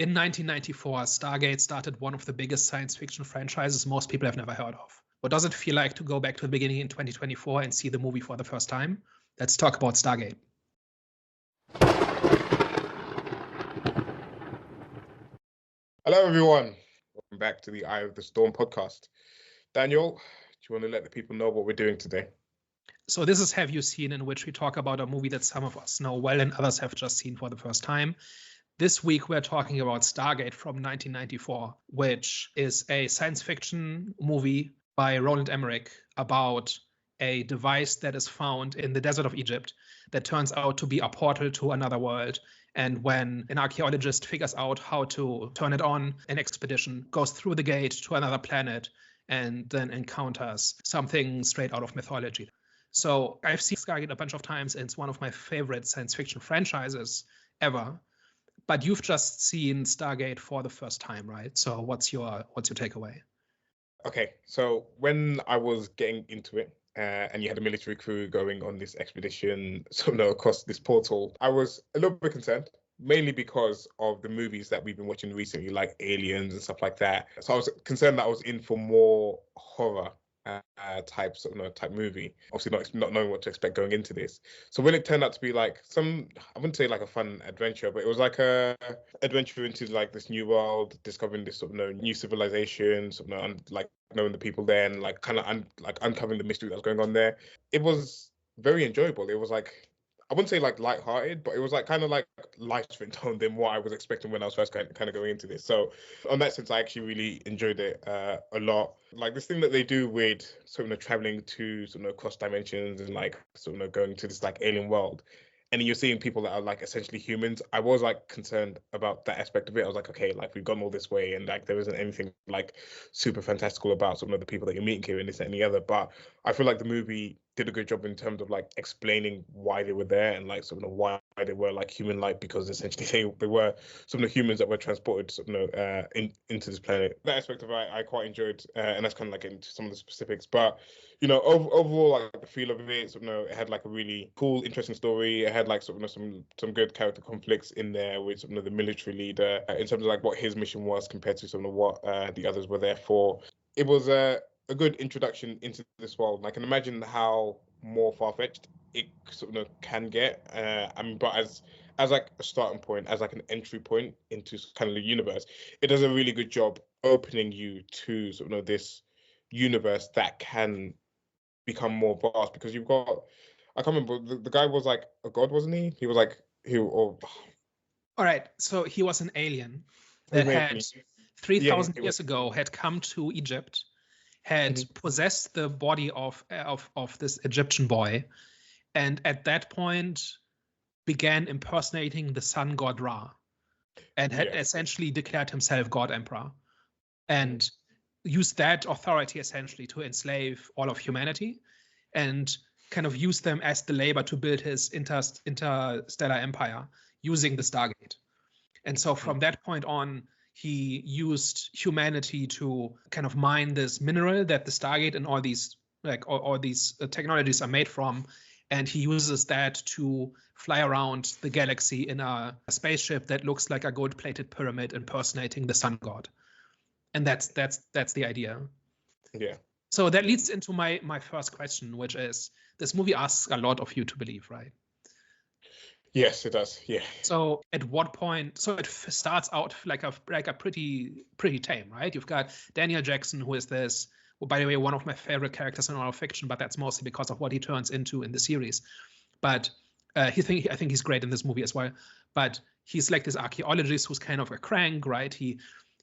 In 1994, Stargate started one of the biggest science fiction franchises most people have never heard of. What does it feel like to go back to the beginning in 2024 and see the movie for the first time? Let's talk about Stargate. Hello, everyone. Welcome back to the Eye of the Storm podcast. Daniel, do you want to let the people know what we're doing today? So this is Have You Seen, in which we talk about a movie that some of us know well and others have just seen for the first time. This week, we're talking about Stargate from 1994, which is a science fiction movie by Roland Emmerich about a device that is found in the desert of Egypt that turns out to be a portal to another world. And when an archaeologist figures out how to turn it on, an expedition goes through the gate to another planet and then encounters something straight out of mythology. So I've seen Stargate a bunch of times, and it's one of my favorite science fiction franchises ever. But you've just seen Stargate for the first time, right? So what's your takeaway? Okay, so when I was getting into it, and you had a military crew going on this expedition, across this portal, I was a little bit concerned, mainly because of the movies that we've been watching recently, like Aliens and stuff like that. So I was concerned that I was in for more horror type movie. Obviously, not knowing what to expect going into this. So when it turned out to be like I wouldn't say like a fun adventure, but it was like a adventure into like this new world, discovering this new civilization, like knowing the people there, and like kind of uncovering the mystery that was going on there. It was very enjoyable. It was like, I wouldn't say like lighthearted, but it was like kind of like lighter in tone than what I was expecting when I was first kind of going into this. So on that sense, I actually really enjoyed it a lot. Like this thing that they do with traveling to across dimensions and like going to this like alien world, and you're seeing people that are like essentially humans. I was like concerned about that aspect of it. I was like, okay, like we've gone all this way and like there isn't anything like super fantastical about the people that you're meeting here and this and the other. But I feel like the movie did a good job in terms of like explaining why they were there and like why they were like human-like, because essentially they were humans that were transported into this planet. That aspect of it I quite enjoyed, and that's kind of like into some of the specifics. But overall, like the feel of it, it had like a really cool, interesting story. It had like some good character conflicts in there with the military leader in terms of like what his mission was compared to what the others were there for. It was a good introduction into this world. And I can imagine how more far-fetched it can get. But as like a starting point, as like an entry point into kind of the universe, it does a really good job opening you to this universe that can become more vast, because you've got, I can't remember, the guy was like a god, wasn't he? He was like all right, so he was an alien that had 3,000 years ago had come to Egypt, had possessed the body of this Egyptian boy, and at that point began impersonating the sun god Ra, and had essentially declared himself God Emperor, and used that authority essentially to enslave all of humanity and kind of use them as the labor to build his interstellar empire using the Stargate. And so from that point on, he used humanity to kind of mine this mineral that the Stargate and all these technologies are made from, and he uses that to fly around the galaxy in a spaceship that looks like a gold-plated pyramid impersonating the sun god. And that's the idea. Yeah. So that leads into my first question, which is, this movie asks a lot of you to believe, right? Yes, it does. Yeah. So at what point? So it starts out like a pretty tame, right? You've got Daniel Jackson, who is this, well, by the way, one of my favorite characters in all of fiction, but that's mostly because of what he turns into in the series. But I think he's great in this movie as well. But he's like this archaeologist who's kind of a crank, right?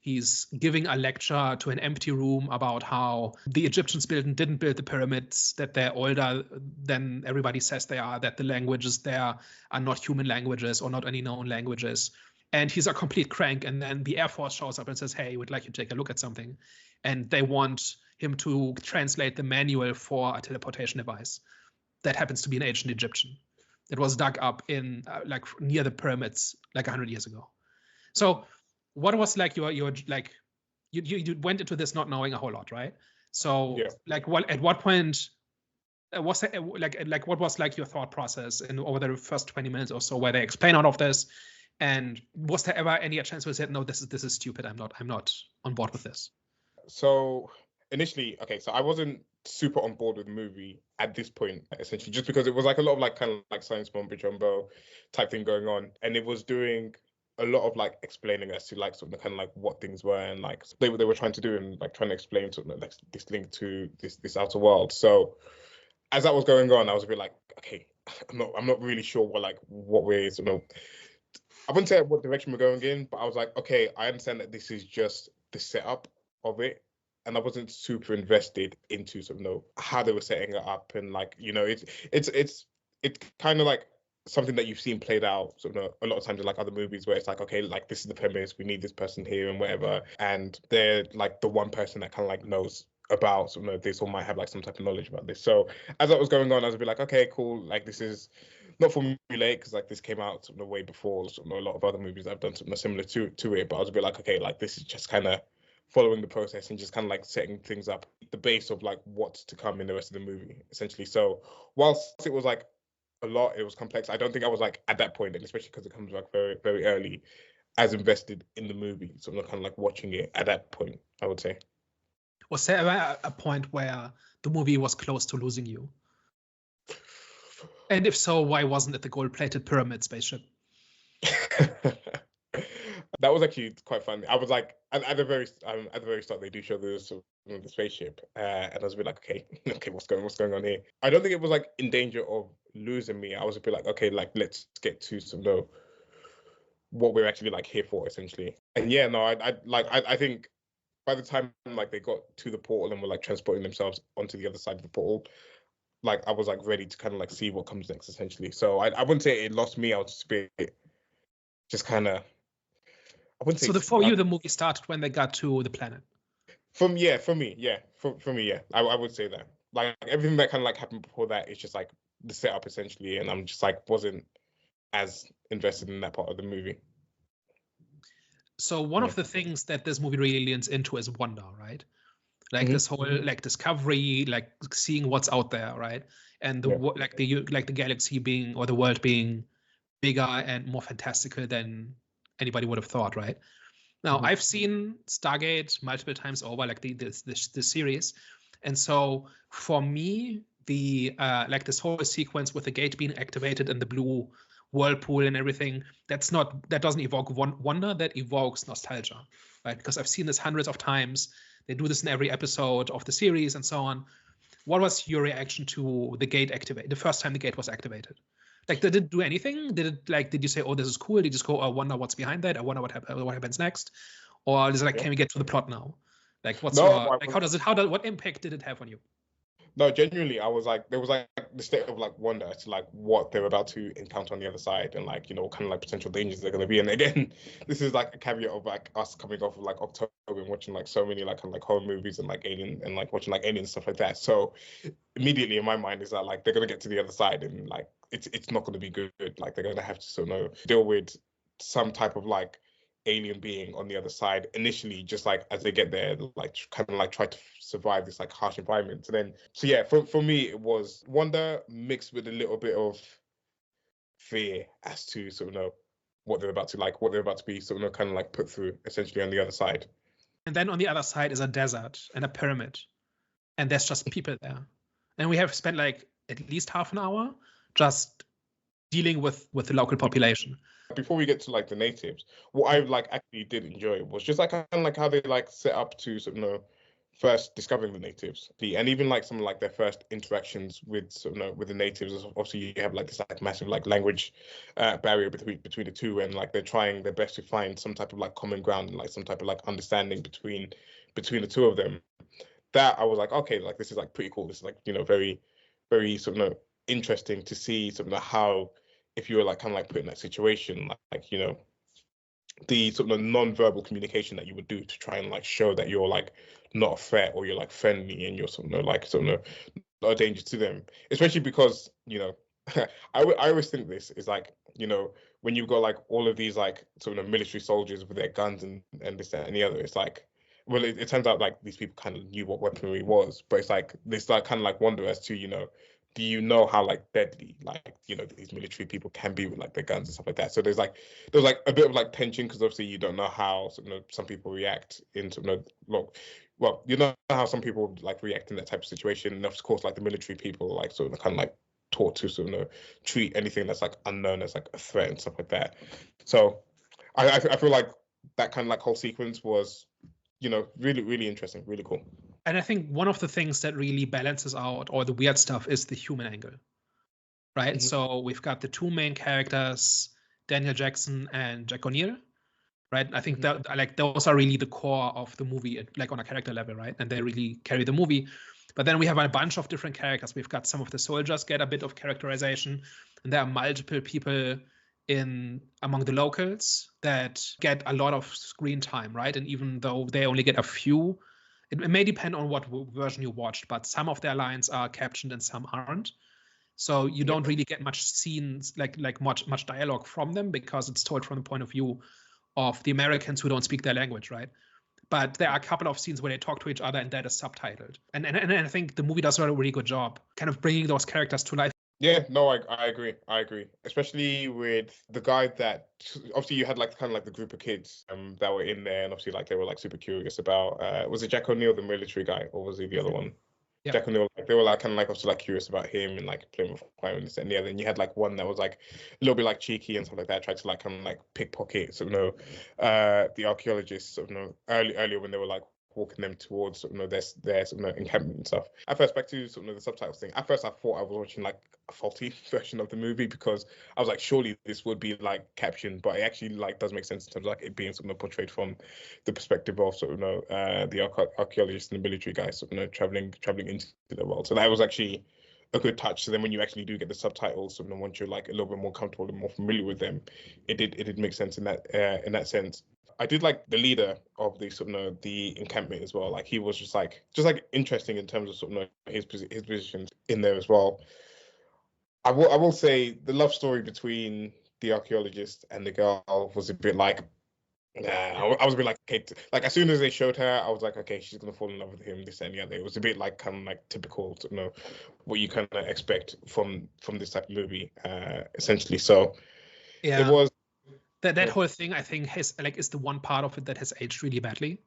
He's giving a lecture to an empty room about how the Egyptians didn't build the pyramids, that they're older than everybody says they are, that the languages there are not human languages or not any known languages. And he's a complete crank. And then the Air Force shows up and says, hey, we'd like you to take a look at something. And they want him to translate the manual for a teleportation device that happens to be an ancient Egyptian. It was dug up in like near the pyramids like 100 years ago. So what was like your like you went into this not knowing a whole lot, right? So like at what point was it, like what was like your thought process in over the first 20 minutes or so where they explain all of this, And was there ever any chance where you said, no, this is stupid, I'm not on board with this? So initially, okay, so I wasn't super on board with the movie at this point, essentially, just because it was like a lot of like kind of like science mumbo jumbo type thing going on, and it was doing a lot of like explaining as to like sort of kind of like what things were, and like they were trying to do, and like trying to explain sort of like this link to this outer world. So as that was going on, I was a bit like, okay, I'm not really sure what we're sort of, I wouldn't say what direction we're going in, but I was like, okay, I understand that this is just the setup of it, and I wasn't super invested into sort of how they were setting it up, and like it's kind of like something that you've seen played out sort of a lot of times in like other movies where it's like, okay, like this is the premise, we need this person here and whatever, and they're like the one person that kind of like knows about sort of this or might have like some type of knowledge about this. So as that was going on, I was a bit like, okay, cool, like this is not formulaic because like this came out sort of way before sort of a lot of other movies I've done something similar to it, but I was a bit like, okay, like this is just kind of following the process and just kind of like setting things up, the base of like what's to come in the rest of the movie, essentially. So whilst it was like a lot, it was complex, I don't think I was like at that point, and especially because it comes like very, very early, as invested in the movie. So I'm not kind of like watching it at that point, I would say. Was there ever a point where the movie was close to losing you? And if so, why wasn't it the gold-plated pyramid spaceship? That was actually quite funny. I was like, at the very start, they do show the spaceship, and I was a bit like, okay, okay, what's going on here? I don't think it was like in danger of losing me. I was a bit like, okay, like let's get to some what we're actually like here for, essentially. And yeah, no, I think by the time like they got to the portal and were like transporting themselves onto the other side of the portal, like I was like ready to kind of like see what comes next, essentially. So I wouldn't say it lost me. I was just a bit, just kind of, I wouldn't say. So for you, the movie started when they got to the planet. For me, yeah. For me, yeah. I would say that. Like everything that kind of like happened before that is just like the setup, essentially, and I'm just like wasn't as invested in that part of the movie. So one of the things that this movie really leans into is wonder, right? Like this whole like discovery, like seeing what's out there, right? And the like the galaxy being, or the world being bigger and more fantastical than anybody would have thought, right? Now I've seen Stargate multiple times over, like the series, and so for me, the like this whole sequence with the gate being activated and the blue whirlpool and everything, that doesn't evoke wonder, that evokes nostalgia, right? Because I've seen this hundreds of times. They do this in every episode of the series and so on. What was your reaction to the gate activate the first time the gate was activated? Like, did it do anything? Did you say, oh, this is cool? Did you just go, I wonder what's behind that? I wonder what happens next? Or is it like, can we get to the plot now? Like, what's what impact did it have on you? No, genuinely, I was like, there was like the state of like wonder as to like what they're about to encounter on the other side, and like kind of like potential dangers they're going to be. And again, this is like a caveat of like us coming off of like October and watching like so many like kind of like horror movies and like Alien and like watching like Alien and stuff like that. So immediately in my mind is that like they're going to get to the other side and like it's not going to be good. Like they're going to have to sort of deal with some type of like alien being on the other side initially, just like as they get there, like kind of like try to survive this like harsh environment. And then so yeah, for me it was wonder mixed with a little bit of fear as to sort of what they're about to be sort of kind of like put through essentially on the other side. And then on the other side is a desert and a pyramid, and there's just people there, and we have spent like at least half an hour just dealing with the local population. Before we get to like the natives, what I like actually did enjoy was just like kind of like how they like set up to sort of first discovering the natives, and even like some like their first interactions with sort of with the natives. Obviously, you have like this like massive like language barrier between the two, and like they're trying their best to find some type of like common ground and like some type of like understanding between the two of them. That I was like, okay, like this is like pretty cool. This is like very, very sort of interesting to see sort of how, if you were like kind of like put in that situation, like the sort of non-verbal communication that you would do to try and like show that you're like not a threat or you're like friendly and you're sort of not a danger to them, especially because I always think this is like when you've got like all of these like sort of military soldiers with their guns and this that and the other, it's like, well, it turns out like these people kind of knew what weaponry was, but it's like this like kind of like wonder as to do you know how like deadly like these military people can be with like their guns and stuff like that? So there's like a bit of like tension because obviously you don't know how some people react in look. Well, you know how some people like react in that type of situation, and of course like the military people like kind of like taught to treat anything that's like unknown as like a threat and stuff like that. So I feel like that kind of like whole sequence was really, really interesting, really cool. And I think one of the things that really balances out all the weird stuff is the human angle, right? Mhm. So we've got the two main characters, Daniel Jackson and Jack O'Neill, right? I think that like those are really the core of the movie, like on a character level, right? And they really carry the movie. But then we have a bunch of different characters. We've got some of the soldiers get a bit of characterization, and there are multiple people among the locals that get a lot of screen time, right? And even though they only get a few, it may depend on what version you watched, but some of their lines are captioned and some aren't. So you don't really get much scenes, like much dialogue from them because it's told from the point of view of the Americans who don't speak their language, right? But there are a couple of scenes where they talk to each other and that is subtitled. And I think the movie does a really good job kind of bringing those characters to life. Yeah, no, I agree. I agree. Especially with the guy that obviously you had like kind of like the group of kids that were in there, and obviously like they were like super curious about was it Jack O'Neill, the military guy, or was he the other one? Yeah. Jack O'Neill, like, they were like kind of like also like curious about him and like playing with fire and this and the other. And you had like one that was like a little bit like cheeky and stuff like that, tried to like kind of like pickpocket the archaeologists earlier when they were like walking them towards their encampment and stuff. At first, back to the subtitles thing. At first, I thought I was watching like a faulty version of the movie because I was like, surely this would be like captioned, but it actually like does make sense in terms of like it being portrayed from the perspective of the archaeologists and the military guys traveling into the world. So that was actually a good touch. So then when you actually do get the subtitles, once you're like a little bit more comfortable and more familiar with them, it did make sense in that sense. I did like the leader of the encampment as well. Like he was just like interesting in terms of his position in there as well. I will say the love story between the archaeologist and the girl was a bit like, I was a bit like, okay, like as soon as they showed her, I was like, okay, she's gonna fall in love with him, this and the other. It was a bit like kind of like typical, what you kind of expect from this type of movie, essentially. So yeah, it was. That whole thing, I think, is the one part of it that has aged really badly,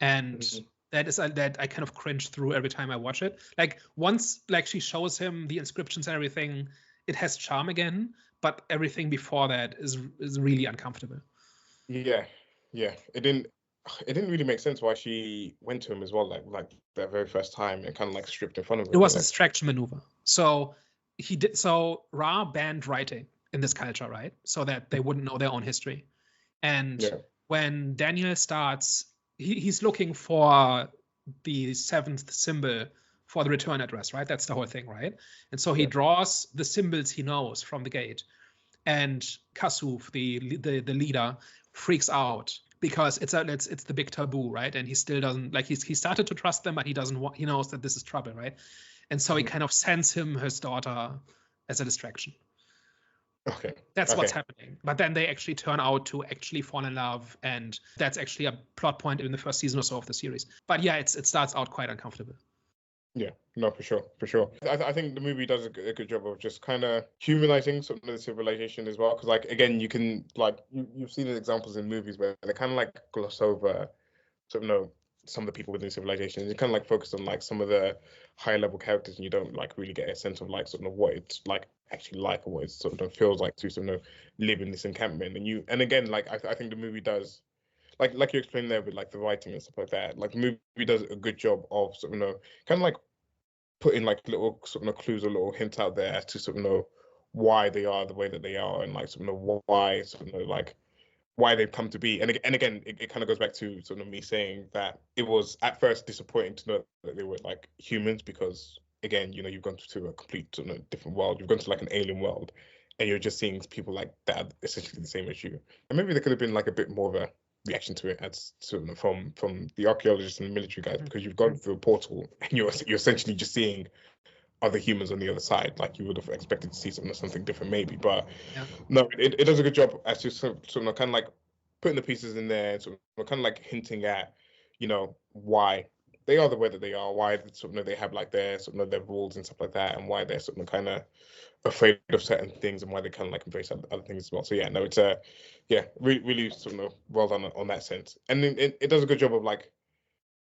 and that I kind of cringe through every time I watch it. Like once, like she shows him the inscriptions and everything, it has charm again, but everything before that is really uncomfortable. Yeah. It didn't really make sense why she went to him as well, like that very first time and kind of like stripped in front of him. It was a distraction maneuver. So Ra banned writing in this culture, right? So that they wouldn't know their own history. And when Daniel starts, he's looking for the seventh symbol for the return address, right? That's the whole thing, right? And so he draws the symbols he knows from the gate. And Kasuf, the leader, freaks out because it's the big taboo, right? And he still doesn't he started to trust them, but he knows that this is trouble, right? And so he kind of sends him his daughter as a distraction. Okay. That's what's happening. But then they actually turn out to actually fall in love, and that's actually a plot point in the first season or so of the series. But yeah, it starts out quite uncomfortable. Yeah, no, for sure. I think the movie does a good job of just kind of humanizing some of the civilization as well. Because like again, you can like you've seen examples in movies where they kind of like gloss over some of the people within civilization. You kind of like focus on like some of the higher level characters, and you don't like really get a sense of like what it's like actually like, or what it feels like to live in this encampment. And again, like I think the movie does. Like you explained there with like the writing and stuff like that, like the movie does a good job of kind of like putting like little clues or little hints out there as to why they are the way that they are, and like why like why they've come to be. And again, it kind of goes back to me saying that it was at first disappointing to know that they were like humans, because again, you've gone to a complete different world. You've gone to like an alien world, and you're just seeing people like that are essentially the same as you. And maybe there could have been like a bit more of a reaction to it as from the archaeologists and the military guys, because you've gone through a portal and you're essentially just seeing other humans on the other side. Like you would have expected to see something different maybe, but no, it does a good job as to kind of like putting the pieces in there, kind of like hinting at why they are the way that they are, why sort of they have like their sort of their rules and stuff like that, and why they're sort of kind of afraid of certain things and why they kind of like embrace other things as well. So yeah, no, it's really sort of well done on that sense, and it does a good job of like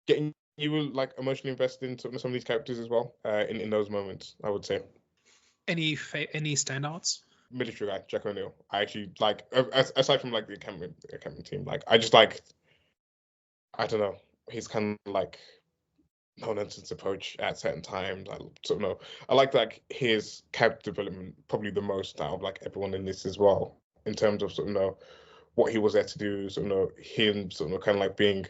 getting you like emotionally invested in sort of some of these characters as well in those moments, I would say. Any standouts? Military guy Jack O'Neill. I actually like, aside from like the camping team, like I just like, I don't know, he's kind of like no nonsense approach at certain times. I sort of know I like his character development probably the most out of like everyone in this as well, in terms of sort of know what he was there to do, sort of know him sort of kind of like being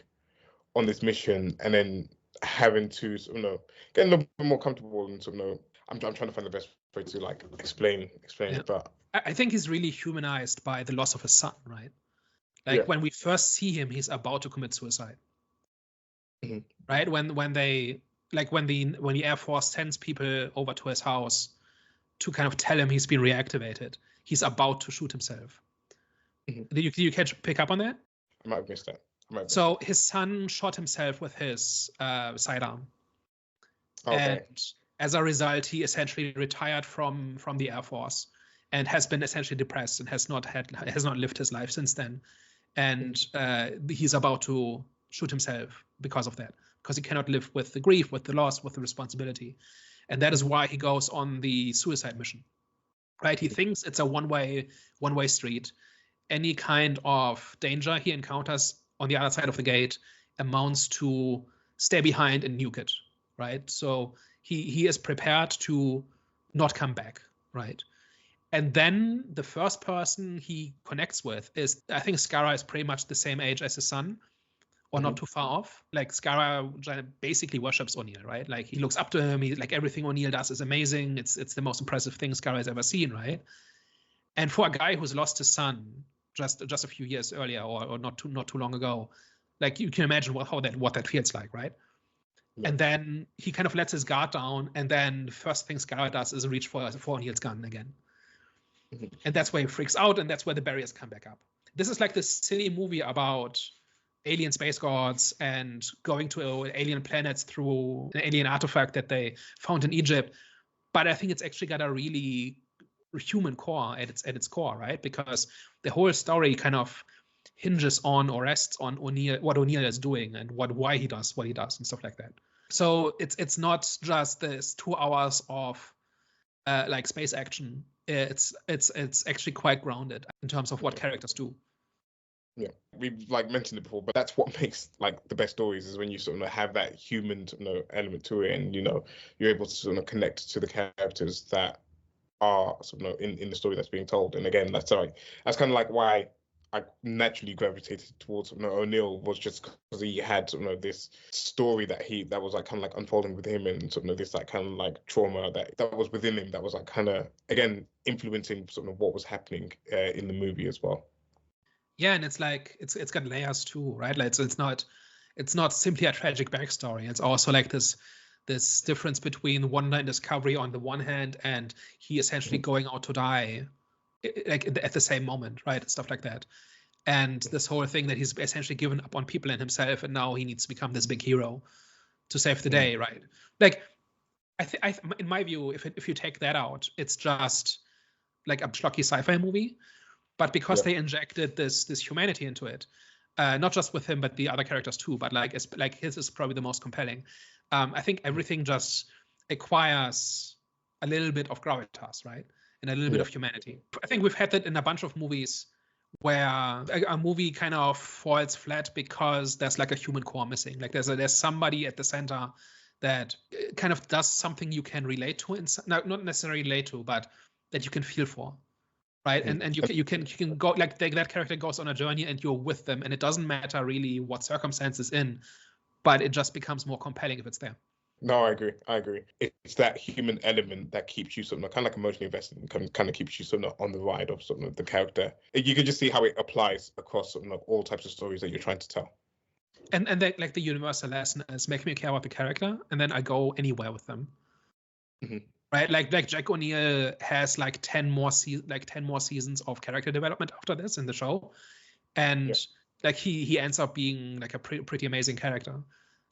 on this mission and then having to sort of know get a little bit more comfortable and sort of know I'm trying to find the best way to like explain it, but I think he's really humanized by the loss of his son, right? Like when we first see him, he's about to commit suicide. Mm-hmm. Right? When the Air Force sends people over to his house to kind of tell him he's been reactivated, he's about to shoot himself. Mm-hmm. Did you pick up on that? I might have missed that. So his son shot himself with his sidearm. Okay. And as a result, he essentially retired from the Air Force and has been essentially depressed and has not lived his life since then. And he's about to shoot himself because of that, because he cannot live with the grief, with the loss, with the responsibility. And that is why he goes on the suicide mission, right? He thinks it's a one-way street. Any kind of danger he encounters on the other side of the gate amounts to stay behind and nuke it, right? So he is prepared to not come back, right? And then the first person he connects with is, I think Skara is pretty much the same age as his son, or not too far off. Like Skara basically worships O'Neill, right? Like he looks up to him. He like everything O'Neill does is amazing. It's the most impressive thing Skara has ever seen, right? And for a guy who's lost his son just a few years earlier, or not too long ago, like you can imagine what that feels like, right? Yeah. And then he kind of lets his guard down, and then the first thing Skara does is reach for O'Neill's gun again. And that's where he freaks out, and that's where the barriers come back up. This is like this silly movie about alien space gods and going to alien planets through an alien artifact that they found in Egypt. But I think it's actually got a really human core at its core, right? Because the whole story kind of hinges on or rests on what O'Neill is doing and why he does what he does and stuff like that. So it's not just this 2 hours of like space action. It's actually quite grounded in terms of what characters do. Yeah, we've like mentioned it before, but that's what makes like the best stories, is when you sort of have that human element to it, and you're able to sort of connect to the characters that are sort of in the story that's being told. And again, that's kind of like why I naturally gravitated towards O'Neill, was just because he had sort of this story that was like kind of like unfolding with him, and sort of this like kind of like trauma that was within him, that was like kind of again influencing sort of what was happening in the movie as well. Yeah, and it's like it's got layers too, right? Like it's not simply a tragic backstory. It's also like this difference between Wonder and Discovery on the one hand, and he essentially going out to die like at the same moment, right? Stuff like that. And this whole thing that he's essentially given up on people and himself, and now he needs to become this big hero to save the day, right? Like I in my view, if you take that out, it's just like a schlocky sci-fi movie. But because they injected this humanity into it, not just with him, but the other characters too, but like his is probably the most compelling. I think everything just acquires a little bit of gravitas, right? And a little bit of humanity. I think we've had that in a bunch of movies where a movie kind of falls flat because there's like a human core missing. Like there's somebody at the center that kind of does something you can relate to, not necessarily relate to, but that you can feel for. Right, and you can go like that character goes on a journey and you're with them, and it doesn't matter really what circumstances in, but it just becomes more compelling if it's there. No, I agree. It's that human element that keeps you sort of kind of like emotionally invested, and kind of keeps you sort of on the ride of sort of the character. You can just see how it applies across sort of all types of stories that you're trying to tell. And like the universal lesson is make me care about the character, and then I go anywhere with them. Mm-hmm. Right, like Jack O'Neill has like 10 more seasons of character development after this in the show, and like he ends up being like a pretty amazing character.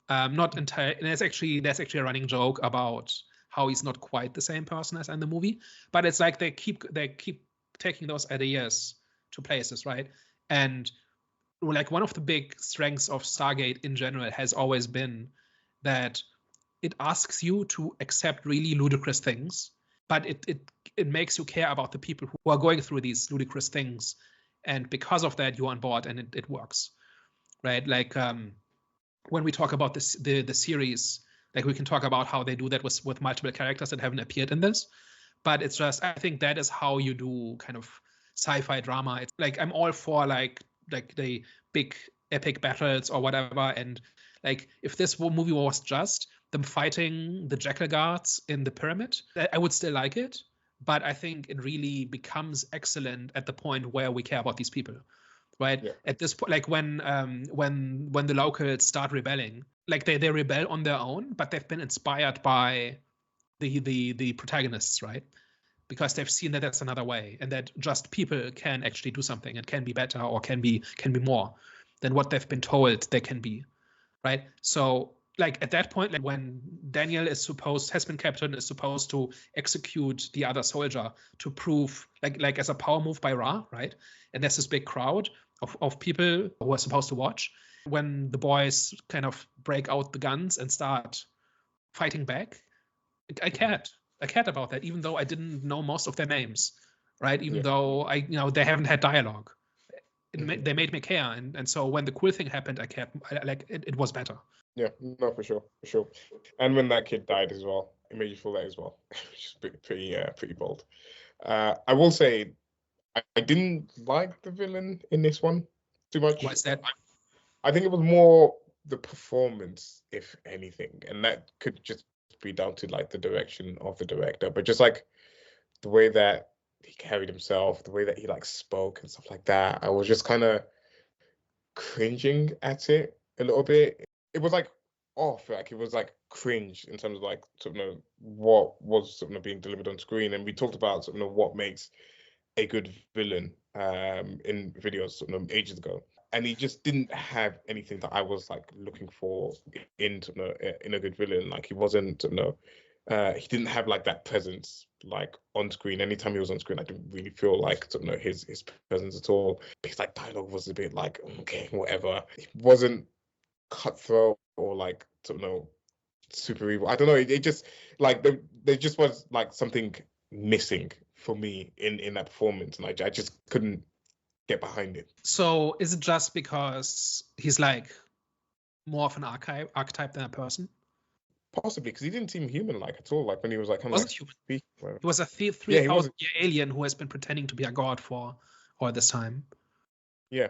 Not entirely. And there's actually a running joke about how he's not quite the same person as in the movie, but it's like they keep taking those ideas to places, right? And like one of the big strengths of Stargate in general has always been that it asks you to accept really ludicrous things, but it makes you care about the people who are going through these ludicrous things, and because of that you're on board, and it works, right? Like when we talk about this the series, like we can talk about how they do that with multiple characters that haven't appeared in this, but it's just, I think that is how you do kind of sci-fi drama. It's like I'm all for like the big epic battles or whatever, and like if this movie was just them fighting the jackal guards in the pyramid, I would still like it, but I think it really becomes excellent at the point where we care about these people, right? Yeah. At this point, like when the locals start rebelling, like they rebel on their own, but they've been inspired by the protagonists, right? Because they've seen that that's another way, and that just people can actually do something and can be better or can be more than what they've been told they can be, right? So like at that point, like when Daniel has been captured and is supposed to execute the other soldier to prove like as a power move by Ra, right? And there's this big crowd of people who are supposed to watch. When the boys kind of break out the guns and start fighting back, I cared about that, even though I didn't know most of their names, right? Even though they haven't had dialogue. They made me care, and so when the cool thing happened, I cared. It was better. Yeah, no, for sure. And when that kid died as well, it made you feel that as well, which is pretty bold. I will say, I didn't like the villain in this one too much. Why is that? I think it was more the performance, if anything, and that could just be down to like the direction of the director, but just like the way that he carried himself, the way that he like spoke and stuff like that, I was just kind of cringing at it a little bit. It was like off, like it was like cringe in terms of like sort of what was sort of being delivered on screen. And we talked about sort of what makes a good villain in videos sort of ages ago, and he just didn't have anything that I was like looking for in a good villain. Like he wasn't he didn't have like that presence like on screen. Anytime he was on screen, I didn't really feel like his presence at all. His like dialogue was a bit like okay, whatever. He wasn't cutthroat or like super evil. I don't know. It just like there just was like something missing for me in that performance, and I just couldn't get behind it. So is it just because he's like more of an archetype than a person? Possibly, because he didn't seem human-like at all. Like when he was like kind of like human. he was a 3,000-year alien who has been pretending to be a god for all this time. Yeah.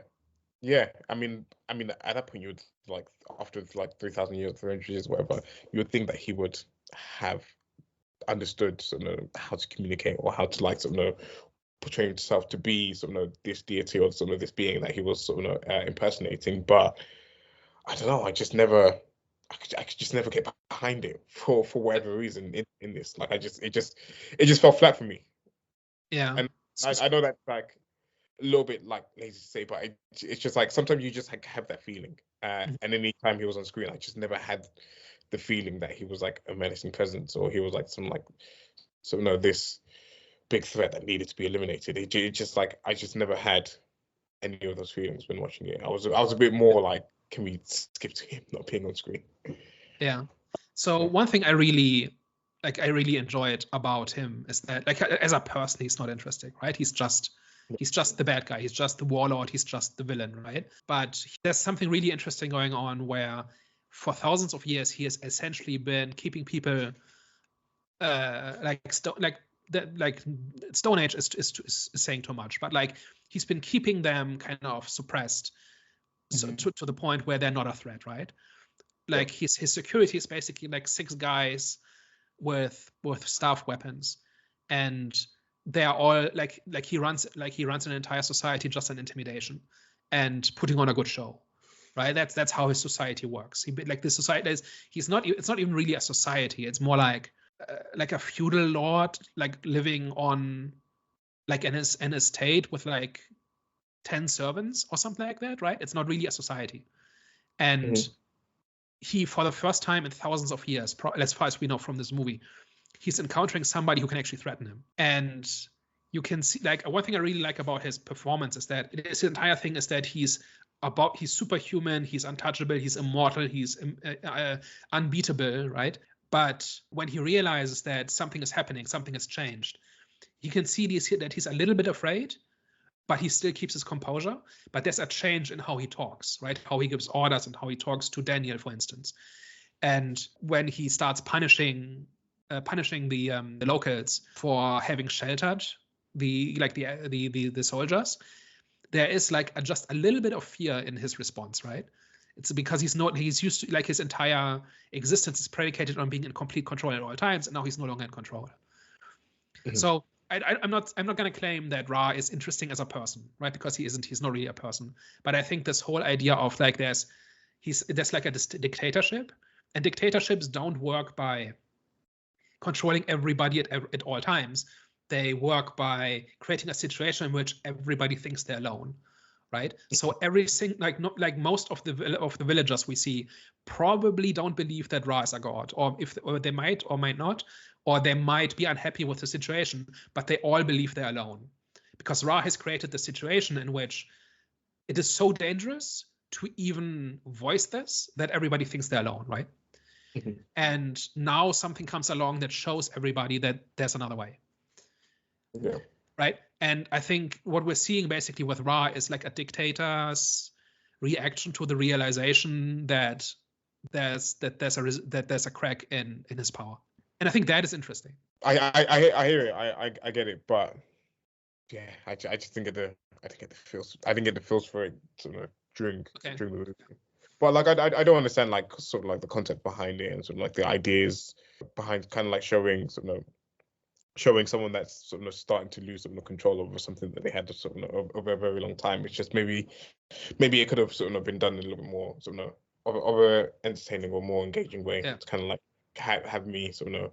I mean, at that point, you would like after like 3,000 years, 300 years, whatever, you would think that he would have understood how to communicate or how to like portray himself to be this deity or this being that he was impersonating. But I don't know. I could just never get behind it for whatever reason in this. Like it just fell flat for me. Yeah. And I know that's like a little bit like lazy to say, but it's just like sometimes you just like have that feeling. And any time he was on screen, I just never had the feeling that he was like a menacing presence or he was like this big threat that needed to be eliminated. It just like I just never had any of those feelings when watching it. I was a bit more like, can we skip to him not being on screen? Yeah. So one thing I really enjoyed about him is that like as a person he's not interesting, right? He's just the bad guy. He's just the warlord. He's just the villain, right? But there's something really interesting going on where for thousands of years he has essentially been keeping people Stone Age is saying too much, but like he's been keeping them kind of suppressed to the point where they're not a threat, right? Like his security is basically like 6 guys with staff weapons, and they are all like he runs an entire society just on intimidation and putting on a good show, right? That's how his society works. This society it's not even really a society. It's more like a feudal lord like living on like an estate with like 10 servants or something like that, right? It's not really a society. And he, for the first time in thousands of years, as far as we know from this movie, he's encountering somebody who can actually threaten him. And you can see, like, one thing I really like about his performance is that his entire thing is that he's superhuman, he's untouchable, he's immortal, he's unbeatable, right? But when he realizes that something is happening, something has changed, you can see that he's a little bit afraid, but he still keeps his composure. But there's a change in how he talks, right? How he gives orders and how he talks to Daniel, for instance. And when he starts punishing the locals for having sheltered the soldiers, there is like just a little bit of fear in his response, right? It's because he's used to, like, his entire existence is predicated on being in complete control at all times, and now he's no longer in control. Mm-hmm. So I'm not going to claim that Ra is interesting as a person, right? Because he isn't. He's not really a person. But I think this whole idea of like there's like a dictatorship, and dictatorships don't work by controlling everybody at all times. They work by creating a situation in which everybody thinks they're alone, right? So everything, like most of the villagers we see probably don't believe that Ra is a god, or they might or might not, or they might be unhappy with the situation, but they all believe they're alone, because Ra has created the situation in which it is so dangerous to even voice this that everybody thinks they're alone, right? Mm-hmm. And now something comes along that shows everybody that there's another way. Yeah. Right. And I think what we're seeing basically with Ra is like a dictator's reaction to the realization that there's a crack in his power. And I think that is interesting. I hear it. I get it, but yeah, I just didn't get the feels for it sort of during the movie. But like I don't understand like sort of like the concept behind it and sort of like the ideas behind kind of like showing someone that's sort of starting to lose some control over something that they had sort of over a very long time. It's just maybe it could have sort of been done in a little bit more sort of a entertaining or more engaging way. Yeah. To kind of like have me sort of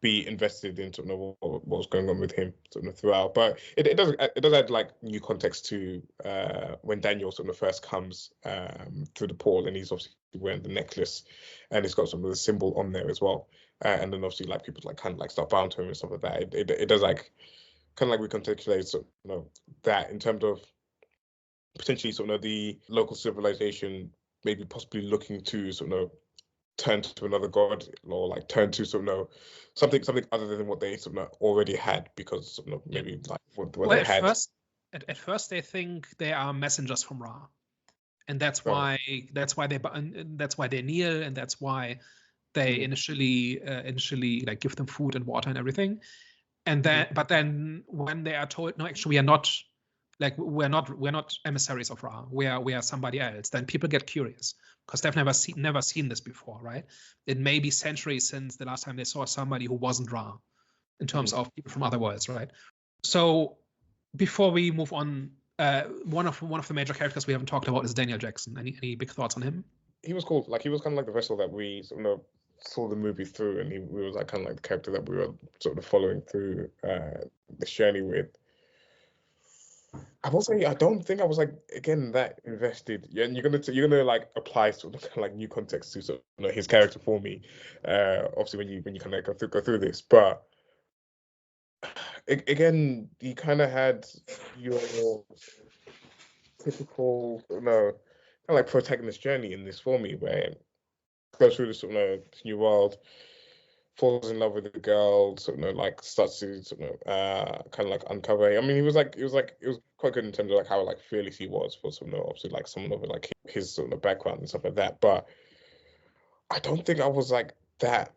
be invested in sort of what was going on with him sort of throughout. But it does add like new context to when Daniel sort of first comes through the portal, and he's obviously wearing the necklace, and it's got some of the symbol on there as well. And then obviously like people like kind of like start bound to him and stuff like that. It does like kind of like recontextualize sort of that in terms of potentially sort of the local civilization maybe possibly looking to sort of turn to another god, or like turn to sort of something other than what they sort of already had, because sort of maybe like what they had. At first they think they are messengers from Ra, and that's why they kneel, and that's why they initially like give them food and water and everything. And then but then when they are told, no, actually we're not emissaries of Ra, we are somebody else, then people get curious, because they've never seen this before, right? It may be centuries since the last time they saw somebody who wasn't Ra, in terms of people from other worlds, right? So before we move on, one of the major characters we haven't talked about is Daniel Jackson. Any big thoughts on him? He was cool. Like, he was kind of like the vessel that we sort of saw the movie through, and he was like kind of like the character that we were sort of following through this journey with. I will say I don't think I was like, again, that invested. Yeah, and you're gonna like apply sort of kind of like new context to sort of his character for me. Obviously when you kind of go through this, but again, you kind of had your typical kind of like protagonist journey in this for me, where it goes through this sort of this new world, falls in love with a girl, sort of like starts to sort of kind of like uncover. I mean, it was quite good in terms of like how like fearless he was for sort of obviously like someone of like his sort of background and stuff like that. But I don't think I was like that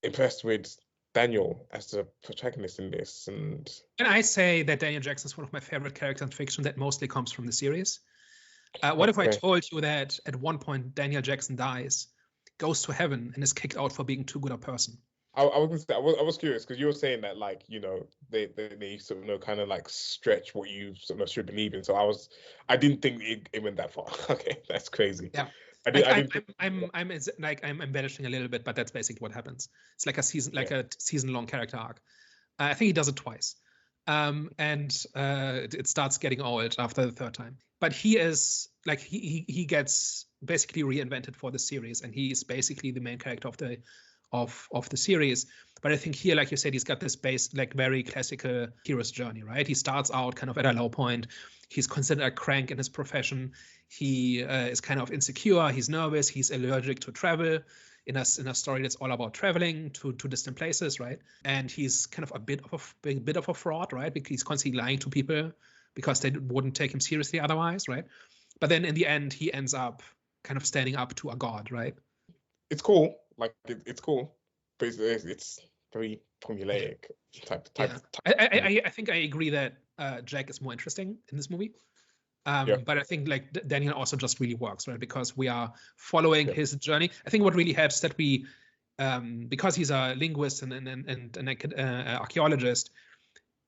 impressed with Daniel as the protagonist in this. And I say that Daniel Jackson is one of my favorite characters in fiction that mostly comes from the series. What if I told you that at one point Daniel Jackson dies, goes to heaven, and is kicked out for being too good a person? I was curious, because you were saying that, like, you know, they sort of kind of like stretch what you sort of should believe in. So I didn't think it went that far. Okay, that's crazy. Yeah. I'm embellishing a little bit, but that's basically what happens. It's like a season long character arc. I think he does it twice. It starts getting old after the third time. But he is like he gets basically reinvented for the series, and he is basically the main character of the series. But I think here, like you said, he's got this base, like very classical hero's journey, right? He starts out kind of at a low point. He's considered a crank in his profession. He is kind of insecure. He's nervous. He's allergic to travel. In a story that's all about traveling to distant places, right? And he's kind of a bit of a fraud, right? Because he's constantly lying to people because they wouldn't take him seriously otherwise, right? But then in the end, he ends up kind of standing up to a god, right? It's cool. Like it's cool, but it's very formulaic type. I think I agree that Jack is more interesting in this movie. But I think like Daniel also just really works, right? Because we are following his journey. I think what really helps that we, because he's a linguist and an archaeologist,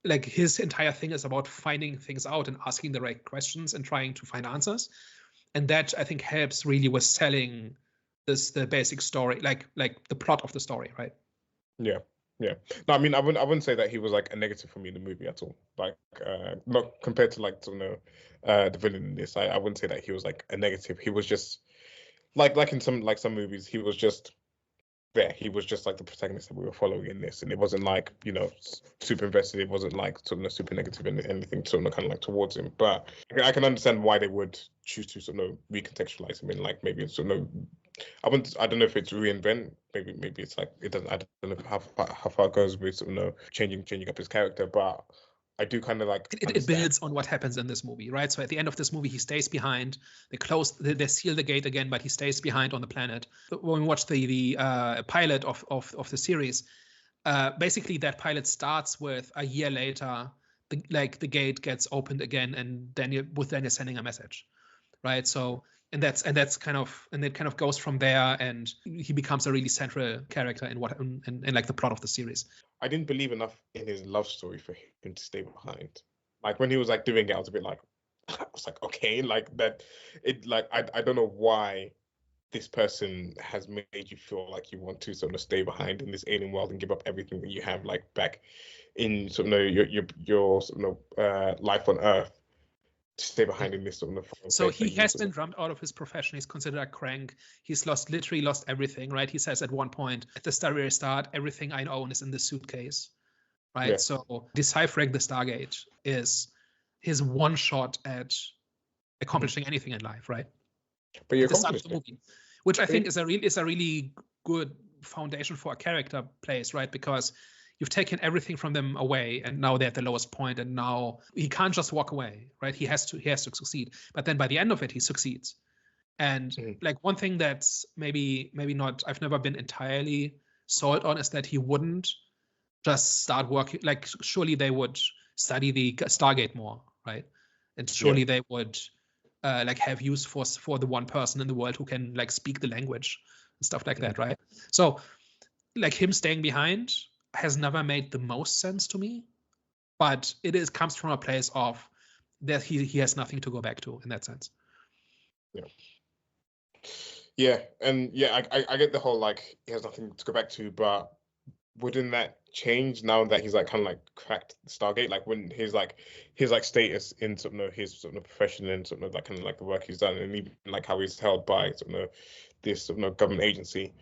like his entire thing is about finding things out and asking the right questions and trying to find answers. And that I think helps really with selling the basic story, like the plot of the story, right? Yeah. No, I mean, I wouldn't say that he was like a negative for me in the movie at all. Like, not compared to like the villain in this. I wouldn't say that he was like a negative. He was just like in some movies, he was just there. He was just like the protagonist that we were following in this, and it wasn't like super invested. It wasn't like super negative and anything kind of like towards him. But I can understand why they would choose to recontextualize him in like maybe I don't know if it's reinvent. Maybe it's like it doesn't. I don't know how far it goes with changing up his character, but I do kind of like it builds on what happens in this movie, right? So at the end of this movie, he stays behind. They seal the gate again, but he stays behind on the planet. When we watch the pilot of the series, basically that pilot starts with a year later, the gate gets opened again, and Daniel sending a message, right? So. And that kind of goes from there, and he becomes a really central character in like the plot of the series. I didn't believe enough in his love story for him to stay behind. Like when he was like doing it, I was a bit like, I was like, okay, like that. It like I don't know why this person has made you feel like you want to sort of stay behind in this alien world and give up everything that you have like back in your life on Earth. To stay behind in this sort of. So he has been drummed out of his profession. He's considered a crank. He's literally lost everything, right? He says at one point at the very start, everything I own is in the suitcase, right? Yeah. So deciphering the Stargate is his one shot at accomplishing anything in life, right? But you accomplished the movie, which I think is a really good foundation for a character plays, right? Because you've taken everything from them away, and now they're at the lowest point, and now he can't just walk away, right? He has to succeed. But then by the end of it, he succeeds. And like one thing that's maybe not, I've never been entirely sold on, is that he wouldn't just start working. Like surely they would study the Stargate more, right? And surely they would like have use for the one person in the world who can like speak the language and stuff like that, right? So like him staying behind has never made the most sense to me, but it comes from a place of that he has nothing to go back to in that sense. And I get the whole like he has nothing to go back to, but wouldn't that change now that he's like kind of like cracked the Stargate? Like when his status in his profession and like kind of like the work he's done, and even like how he's held by this government agency,